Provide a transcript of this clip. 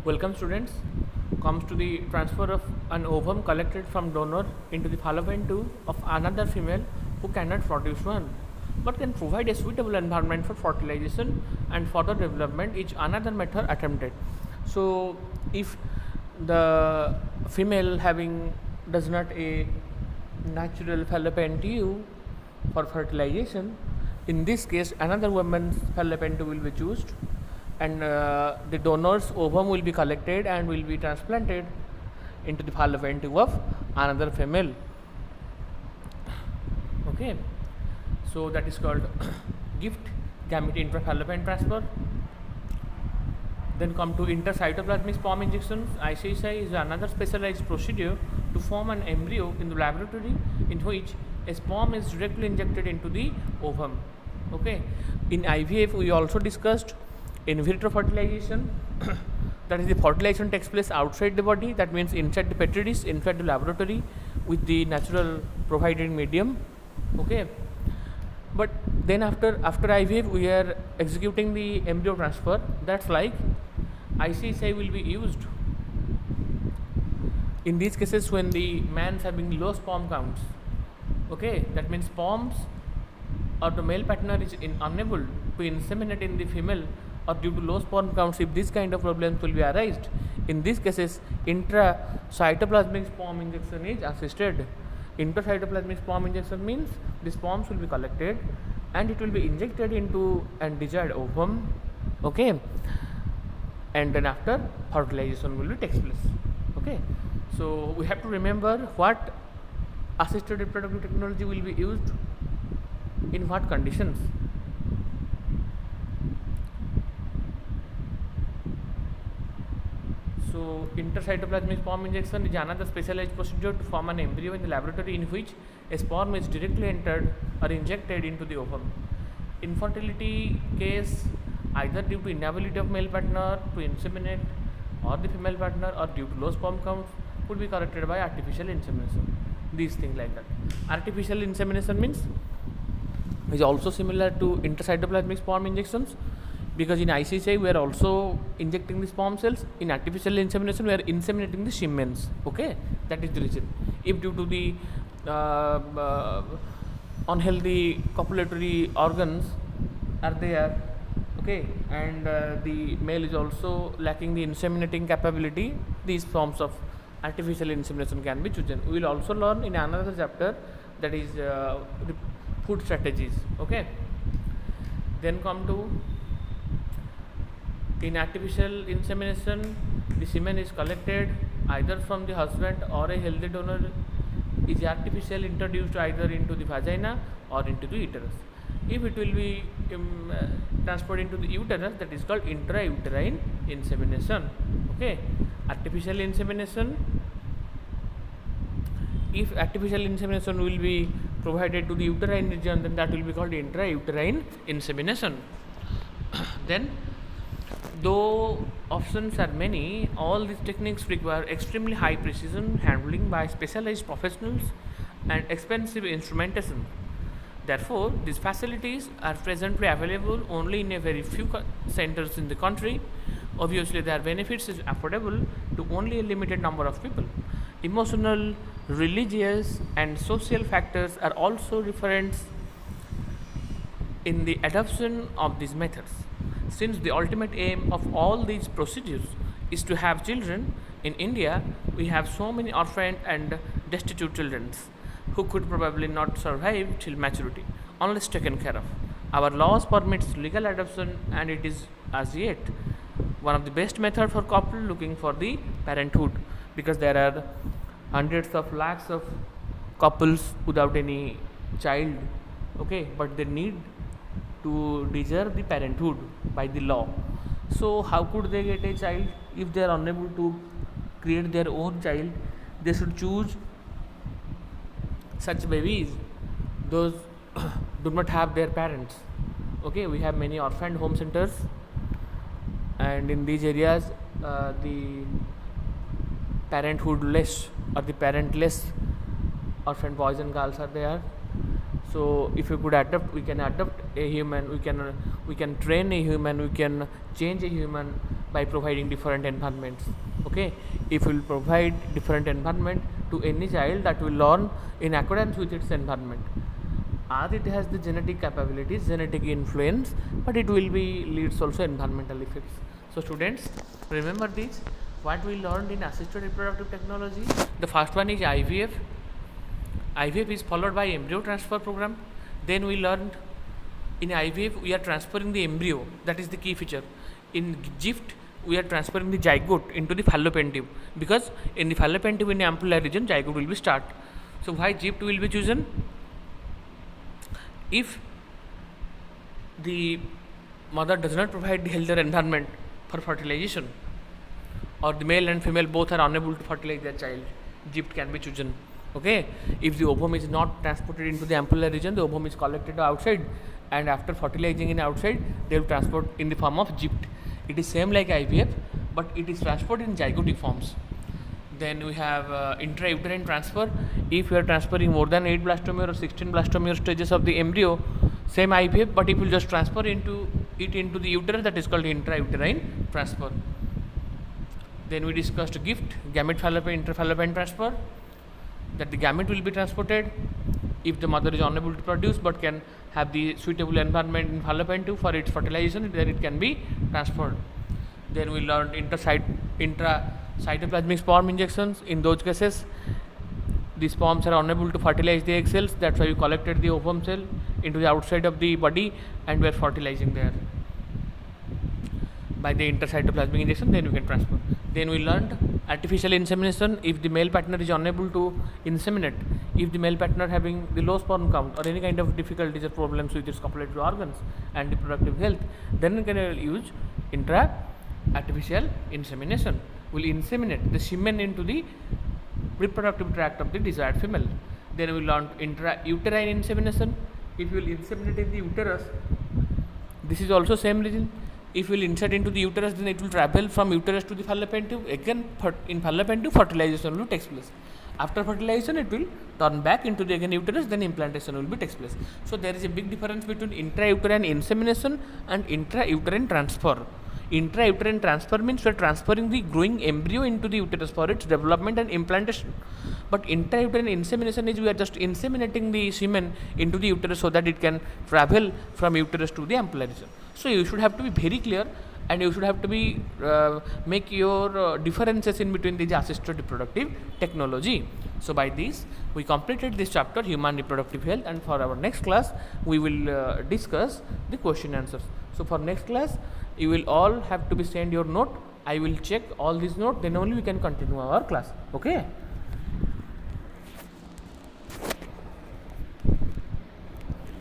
Welcome students. Comes to the transfer of an ovum collected from donor into the fallopian tube of another female who cannot produce one but can provide a suitable environment for fertilization and further development is another method attempted. So if the female having does not a natural fallopian tube for fertilization, in this case another woman's fallopian tube will be chosen and the donor's ovum will be collected and will be transplanted into the fallopian tube of another female. Okay, so that is called gift gamete intrafallopian transfer. Then come to intercytoplasmic sperm injections. ICSI is another specialized procedure to form an embryo in the laboratory in which a sperm is directly injected into the ovum. Okay, in IVF we also discussed in vitro fertilization. That is, the fertilization takes place outside the body, that means inside the petri dish, inside the laboratory with the natural provided medium. Okay, but then after IVF we are executing the embryo transfer. That's like ICSI will be used in these cases when the man is having low sperm counts. Okay, that means sperms or the male partner is unable to inseminate in the female or due to low sperm counts. If this kind of problems will be arised, in these cases intracytoplasmic sperm injection is assisted. Intracytoplasmic sperm injection means the sperms will be collected and it will be injected into an desired ovum. Okay, and then after fertilization will be takes place. Okay, so we have to remember what assisted reproductive technology will be used in what conditions. So intercytoplasmic sperm injection is another specialized procedure to form an embryo in the laboratory in which a sperm is directly entered or injected into the ovum. Infertility case, either due to inability of male partner to inseminate or the female partner or due to low sperm counts, could be corrected by artificial insemination. These things like that. Artificial insemination means is also similar to intercytoplasmic sperm injections, because in ICSI we are also injecting the sperm cells. In artificial insemination we are inseminating the semens. Okay, that is the reason. If due to the unhealthy copulatory organs are there, okay, and the male is also lacking the inseminating capability, these forms of artificial insemination can be chosen. We will also learn in another chapter, that is food strategies. Okay, then come to in artificial insemination, the semen is collected either from the husband or a healthy donor is artificially introduced either into the vagina or into the uterus. If it will be transferred into the uterus, that is called intrauterine insemination. Okay, artificial insemination. If artificial insemination will be provided to the uterine region, then that will be called intrauterine insemination. Then, though options are many, all these techniques require extremely high precision handling by specialized professionals and expensive instrumentation. Therefore, these facilities are presently available only in a very few centers in the country. Obviously, their benefits is affordable to only a limited number of people. Emotional, religious, and social factors are also referenced in the adoption of these methods. Since the ultimate aim of all these procedures is to have children, in India we have so many orphaned and destitute children who could probably not survive till maturity unless taken care of. Our laws permits legal adoption and it is as yet one of the best method for couple looking for the parenthood, because there are hundreds of lakhs of couples without any child. Okay, but they need to deserve the parenthood by the law. So how could they get a child if they are unable to create their own child? They should choose such babies those do not have their parents. Okay, we have many orphaned home centers, and in these areas the parenthoodless or the parentless orphan boys and girls are there. So if you could adopt, we can adopt a human, we can train a human, we can change a human by providing different environments. Okay, if we will provide different environment to any child, that will learn in accordance with its environment, as it has the genetic capabilities, genetic influence, but it will be leads also environmental effects. So students, remember this, what we learned in assisted reproductive technology. The first one is IVF. IVF is followed by embryo transfer program. Then we learned in IVF we are transferring the embryo, that is the key feature. In GIFT we are transferring the zygote into the fallopian tube, because in the fallopian tube in the ampulla region zygote will be start. So why GIFT will be chosen? If the mother does not provide the healthier environment for fertilization, or the male and female both are unable to fertilize their child, GIFT can be chosen. Okay, if the ovum is not transported into the ampulla region, the ovum is collected outside, and after fertilizing in outside, they will transport in the form of GIFT. It is same like IVF, but it is transported in zygotic forms. Then we have intrauterine transfer. If you are transferring more than 8 blastomere or 16 blastomere stages of the embryo, same IVF, but if you just transfer into the uterus, that is called intrauterine transfer. Then we discussed GIFT, gamete fallopian intrafallopian transfer, that the gamete will be transported if the mother is unable to produce but can have the suitable environment in fallopian tube for its fertilization, then it can be transferred. Then we learned intracytoplasmic sperm injections. In those cases, the sperms are unable to fertilize the egg cells, that's why we collected the ovum cell into the outside of the body and we are fertilizing there by the intracytoplasmic injection. Then we can transfer. Then we learned artificial insemination. If the male partner is unable to inseminate, if the male partner having the low sperm count or any kind of difficulties or problems with its copulatory organs and reproductive health, then we can use artificial insemination. Will inseminate the semen into the reproductive tract of the desired female. Then we learned intrauterine insemination. If you will inseminate in the uterus, this is also same reason. If you will insert into the uterus, then it will travel from uterus to the fallopian tube. Again, in fallopian tube, fertilization will takes place. After fertilization, it will turn back into the again uterus, then implantation will be takes place. So there is a big difference between intrauterine insemination and intrauterine transfer. Intrauterine transfer means we are transferring the growing embryo into the uterus for its development and implantation. But intrauterine insemination is we are just inseminating the semen into the uterus so that it can travel from uterus to the ampulla region. So you should have to be very clear, and you should have to be make your differences in between the assisted reproductive technology. So by this we completed this chapter, human reproductive health, and for our next class we will discuss the question answers. So for next class you will all have to be send your note. I will check all these notes, then only we can continue our class. Okay.